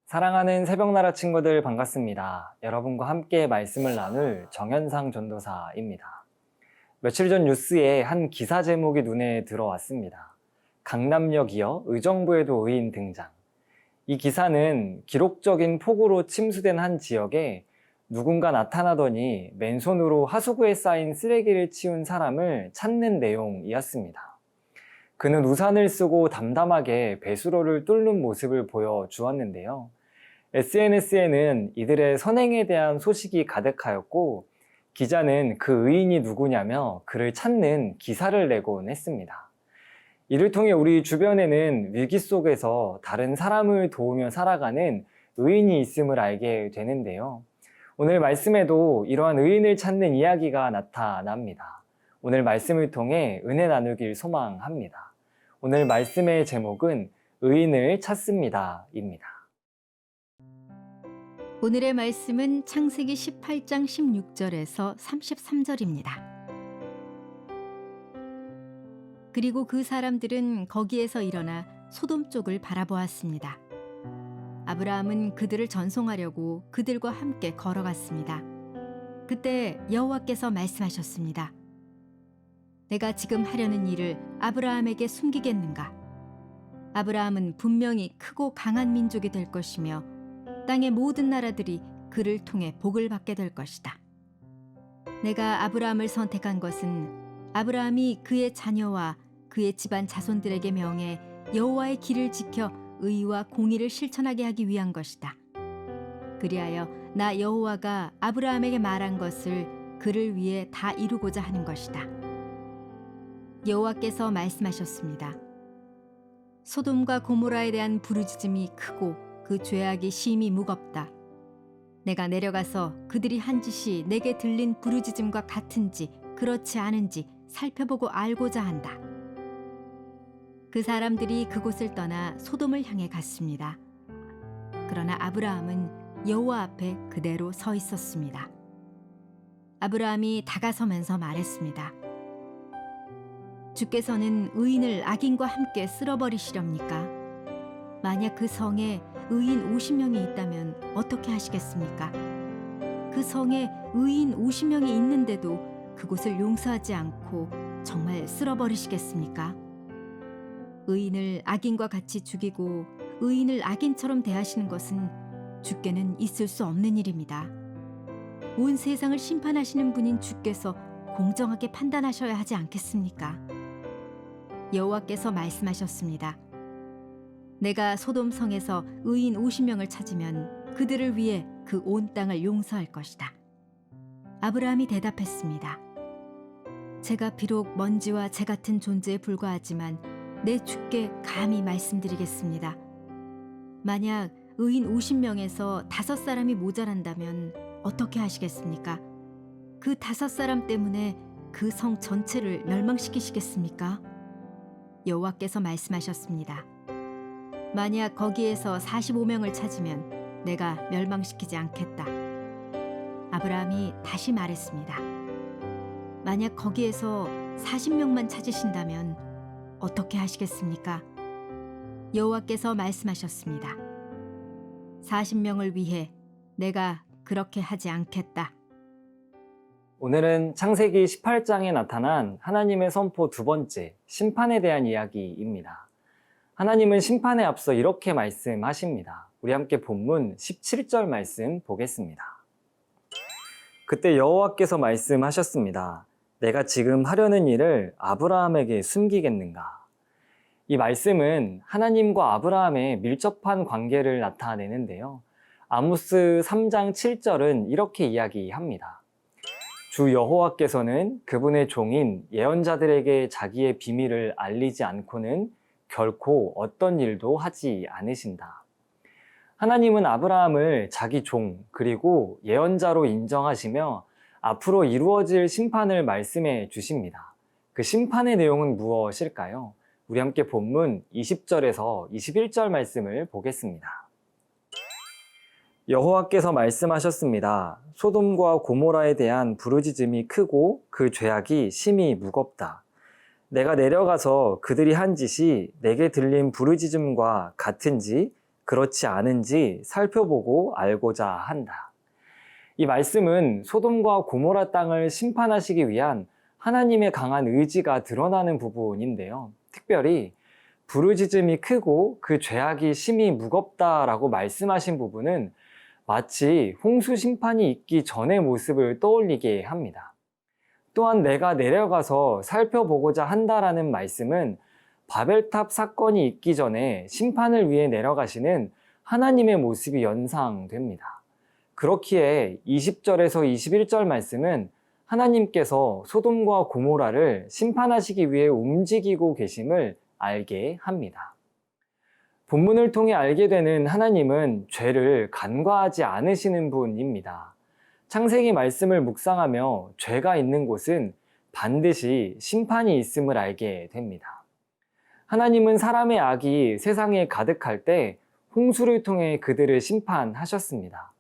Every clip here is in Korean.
사랑하는 새벽나라 친구들 반갑습니다. 여러분과 함께 말씀을 나눌 정현상 전도사입니다. 며칠 전 뉴스에 한 기사 제목이 눈에 들어왔습니다. 강남역 이어 의정부에도 의인 등장. 이 기사는 기록적인 폭우로 침수된 한 지역에 누군가 나타나더니 맨손으로 하수구에 쌓인 쓰레기를 치운 사람을 찾는 내용이었습니다. 그는 우산을 쓰고 담담하게 배수로를 뚫는 모습을 보여주었는데요. SNS에는 이들의 선행에 대한 소식이 가득하였고, 기자는 그 의인이 누구냐며 그를 찾는 기사를 내곤 했습니다. 이를 통해 우리 주변에는 위기 속에서 다른 사람을 도우며 살아가는 의인이 있음을 알게 되는데요. 오늘 말씀에도 이러한 의인을 찾는 이야기가 나타납니다. 오늘 말씀을 통해 은혜 나누길 소망합니다. 오늘 말씀의 제목은 의인을 찾습니다입니다. 오늘의 말씀은 창세기 18장 16절에서 33절입니다. 그리고 그 사람들은 거기에서 일어나 소돔 쪽을 바라보았습니다. 아브라함은 그들을 전송하려고 그들과 함께 걸어갔습니다. 그때 여호와께서 말씀하셨습니다. 내가 지금 하려는 일을 아브라함에게 숨기겠는가? 아브라함은 분명히 크고 강한 민족이 될 것이며 땅의 모든 나라들이 그를 통해 복을 받게 될 것이다. 내가 아브라함을 선택한 것은 아브라함이 그의 자녀와 그의 집안 자손들에게 명해 여호와의 길을 지켜 의와 공의를 실천하게 하기 위한 것이다. 그리하여 나 여호와가 아브라함에게 말한 것을 그를 위해 다 이루고자 하는 것이다. 여호와께서 말씀하셨습니다. 소돔과 고모라에 대한 부르짖음이 크고 그 죄악이 심히 무겁다. 내가 내려가서 그들이 한 짓이 내게 들린 부르짖음과 같은지 그렇지 않은지 살펴보고 알고자 한다. 그 사람들이 그곳을 떠나 소돔을 향해 갔습니다. 그러나 아브라함은 여호와 앞에 그대로 서 있었습니다. 아브라함이 다가서면서 말했습니다. 주께서는 의인을 악인과 함께 쓸어버리시렵니까? 만약 그 성에 의인 50명이 있다면 어떻게 하시겠습니까? 그 성에 의인 50명이 있는데도 그곳을 용서하지 않고 정말 쓸어버리시겠습니까? 의인을 악인과 같이 죽이고 의인을 악인처럼 대하시는 것은 주께는 있을 수 없는 일입니다. 온 세상을 심판하시는 분인 주께서 공정하게 판단하셔야 하지 않겠습니까? 여호와께서 말씀하셨습니다. 내가 소돔 성에서 의인 50명을 찾으면 그들을 위해 그 온 땅을 용서할 것이다. 아브라함이 대답했습니다. 제가 비록 먼지와 재 같은 존재에 불과하지만 내 주께 감히 말씀드리겠습니다. 만약 의인 50명에서 5사람이 모자란다면 어떻게 하시겠습니까? 그 5사람 때문에 그 성 전체를 멸망시키시겠습니까? 여호와께서 말씀하셨습니다. 만약 거기에서 45명을 찾으면 내가 멸망시키지 않겠다. 아브라함이 다시 말했습니다. 만약 거기에서 40명만 찾으신다면 어떻게 하시겠습니까? 여호와께서 말씀하셨습니다. 40명을 위해 내가 그렇게 하지 않겠다. 오늘은 창세기 18장에 나타난 하나님의 선포 두 번째, 심판에 대한 이야기입니다. 하나님은 심판에 앞서 이렇게 말씀하십니다. 우리 함께 본문 17절 말씀 보겠습니다. 그때 여호와께서 말씀하셨습니다. 내가 지금 하려는 일을 아브라함에게 숨기겠는가? 이 말씀은 하나님과 아브라함의 밀접한 관계를 나타내는데요. 아모스 3장 7절은 이렇게 이야기합니다. 주 여호와께서는 그분의 종인 예언자들에게 자기의 비밀을 알리지 않고는 결코 어떤 일도 하지 않으신다. 하나님은 아브라함을 자기 종 그리고 예언자로 인정하시며 앞으로 이루어질 심판을 말씀해 주십니다. 그 심판의 내용은 무엇일까요? 우리 함께 본문 20절에서 21절 말씀을 보겠습니다. 여호와께서 말씀하셨습니다. 소돔과 고모라에 대한 부르짖음이 크고 그 죄악이 심히 무겁다. 내가 내려가서 그들이 한 짓이 내게 들린 부르짖음과 같은지 그렇지 않은지 살펴보고 알고자 한다. 이 말씀은 소돔과 고모라 땅을 심판하시기 위한 하나님의 강한 의지가 드러나는 부분인데요. 특별히 부르짖음이 크고 그 죄악이 심히 무겁다라고 말씀하신 부분은 마치 홍수 심판이 있기 전의 모습을 떠올리게 합니다. 또한 내가 내려가서 살펴보고자 한다라는 말씀은 바벨탑 사건이 있기 전에 심판을 위해 내려가시는 하나님의 모습이 연상됩니다. 그렇기에 20절에서 21절 말씀은 하나님께서 소돔과 고모라를 심판하시기 위해 움직이고 계심을 알게 합니다. 본문을 통해 알게 되는 하나님은 죄를 간과하지 않으시는 분입니다. 창세기 말씀을 묵상하며 죄가 있는 곳은 반드시 심판이 있음을 알게 됩니다. 하나님은 사람의 악이 세상에 가득할 때 홍수를 통해 그들을 심판하셨습니다.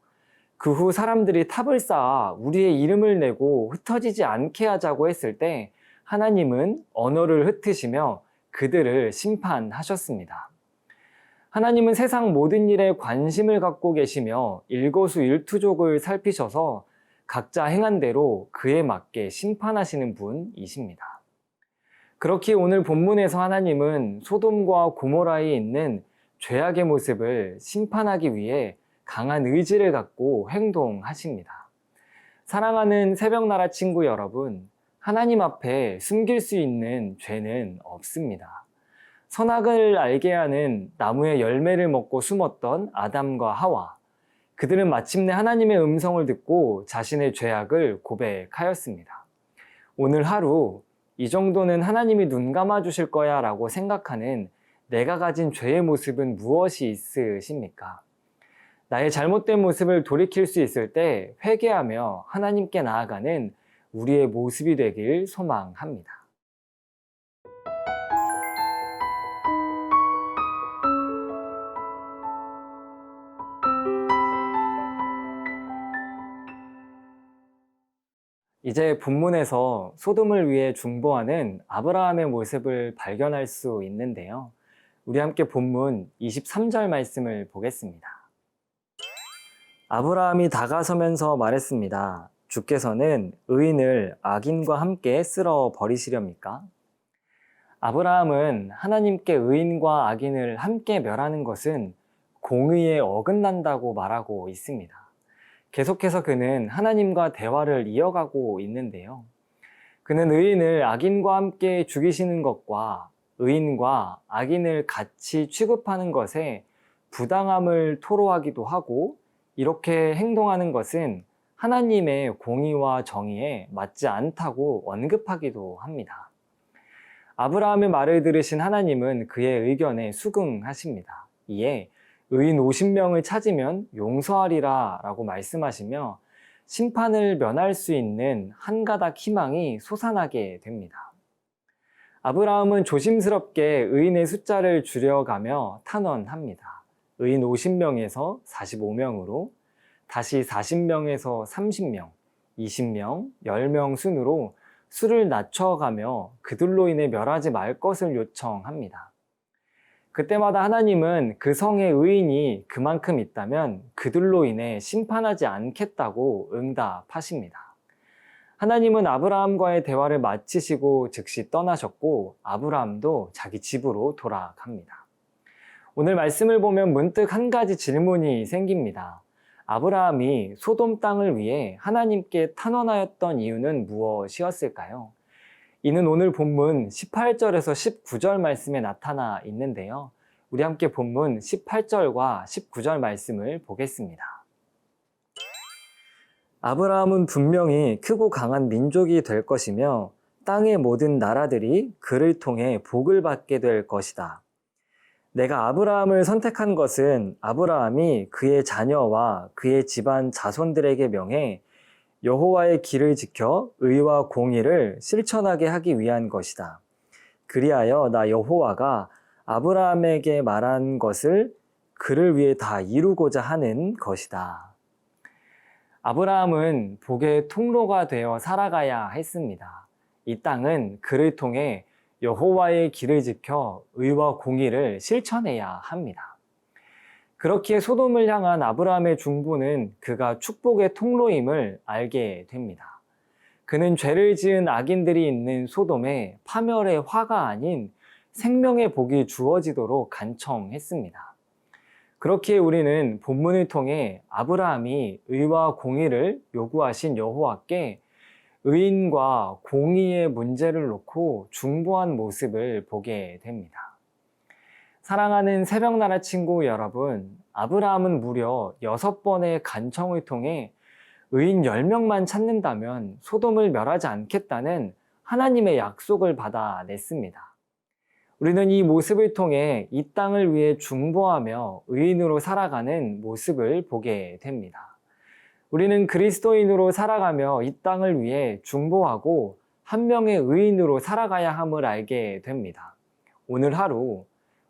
그 후 사람들이 탑을 쌓아 우리의 이름을 내고 흩어지지 않게 하자고 했을 때 하나님은 언어를 흩으시며 그들을 심판하셨습니다. 하나님은 세상 모든 일에 관심을 갖고 계시며 일거수일투족을 살피셔서 각자 행한 대로 그에 맞게 심판하시는 분이십니다. 그렇기에 오늘 본문에서 하나님은 소돔과 고모라에 있는 죄악의 모습을 심판하기 위해 강한 의지를 갖고 행동하십니다. 사랑하는 새벽나라 친구 여러분, 하나님 앞에 숨길 수 있는 죄는 없습니다. 선악을 알게 하는 나무의 열매를 먹고 숨었던 아담과 하와, 그들은 마침내 하나님의 음성을 듣고 자신의 죄악을 고백하였습니다. 오늘 하루 이 정도는 하나님이 눈 감아 주실 거야 라고 생각하는 내가 가진 죄의 모습은 무엇이 있으십니까? 나의 잘못된 모습을 돌이킬 수 있을 때 회개하며 하나님께 나아가는 우리의 모습이 되길 소망합니다. 이제 본문에서 소돔을 위해 중보하는 아브라함의 모습을 발견할 수 있는데요. 우리 함께 본문 23절 말씀을 보겠습니다. 아브라함이 다가서면서 말했습니다. 주께서는 의인을 악인과 함께 쓸어 버리시렵니까? 아브라함은 하나님께 의인과 악인을 함께 멸하는 것은 공의에 어긋난다고 말하고 있습니다. 계속해서 그는 하나님과 대화를 이어가고 있는데요. 그는 의인을 악인과 함께 죽이시는 것과 의인과 악인을 같이 취급하는 것에 부당함을 토로하기도 하고 이렇게 행동하는 것은 하나님의 공의와 정의에 맞지 않다고 언급하기도 합니다. 아브라함의 말을 들으신 하나님은 그의 의견에 수긍하십니다. 이에 의인 50명을 찾으면 용서하리라 라고 말씀하시며 심판을 면할 수 있는 한 가닥 희망이 솟아나게 됩니다. 아브라함은 조심스럽게 의인의 숫자를 줄여가며 탄원합니다. 의인 50명에서 45명으로 다시 40명에서 30명, 20명, 10명 순으로 수를 낮춰가며 그들로 인해 멸하지 말 것을 요청합니다. 그때마다 하나님은 그 성의 의인이 그만큼 있다면 그들로 인해 심판하지 않겠다고 응답하십니다. 하나님은 아브라함과의 대화를 마치시고 즉시 떠나셨고 아브라함도 자기 집으로 돌아갑니다. 오늘 말씀을 보면 문득 한 가지 질문이 생깁니다. 아브라함이 소돔 땅을 위해 하나님께 탄원하였던 이유는 무엇이었을까요? 이는 오늘 본문 18절에서 19절 말씀에 나타나 있는데요. 우리 함께 본문 18절과 19절 말씀을 보겠습니다. 아브라함은 분명히 크고 강한 민족이 될 것이며 땅의 모든 나라들이 그를 통해 복을 받게 될 것이다. 내가 아브라함을 선택한 것은 아브라함이 그의 자녀와 그의 집안 자손들에게 명해 여호와의 길을 지켜 의와 공의를 실천하게 하기 위한 것이다. 그리하여 나 여호와가 아브라함에게 말한 것을 그를 위해 다 이루고자 하는 것이다. 아브라함은 복의 통로가 되어 살아가야 했습니다. 이 땅은 그를 통해 여호와의 길을 지켜 의와 공의를 실천해야 합니다. 그렇기에 소돔을 향한 아브라함의 중보는 그가 축복의 통로임을 알게 됩니다. 그는 죄를 지은 악인들이 있는 소돔에 파멸의 화가 아닌 생명의 복이 주어지도록 간청했습니다. 그렇기에 우리는 본문을 통해 아브라함이 의와 공의를 요구하신 여호와께 의인과 공의의 문제를 놓고 중보한 모습을 보게 됩니다. 사랑하는 새벽나라 친구 여러분, 아브라함은 무려 6번의 간청을 통해 의인 10명만 찾는다면 소돔을 멸하지 않겠다는 하나님의 약속을 받아냈습니다. 우리는 이 모습을 통해 이 땅을 위해 중보하며 의인으로 살아가는 모습을 보게 됩니다. 우리는 그리스도인으로 살아가며 이 땅을 위해 중보하고 한 명의 의인으로 살아가야 함을 알게 됩니다. 오늘 하루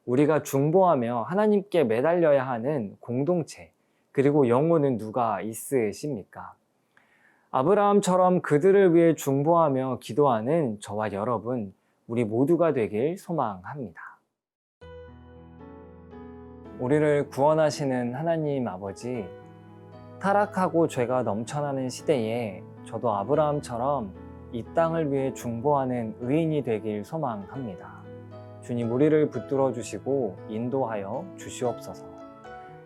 우리가 중보하며 하나님께 매달려야 하는 공동체, 그리고 영혼은 누가 있으십니까? 아브라함처럼 그들을 위해 중보하며 기도하는 저와 여러분, 우리 모두가 되길 소망합니다. 우리를 구원하시는 하나님 아버지, 타락하고 죄가 넘쳐나는 시대에 저도 아브라함처럼 이 땅을 위해 중보하는 의인이 되길 소망합니다. 주님, 우리를 붙들어 주시고 인도하여 주시옵소서.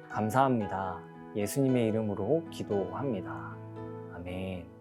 감사합니다. 예수님의 이름으로 기도합니다. 아멘.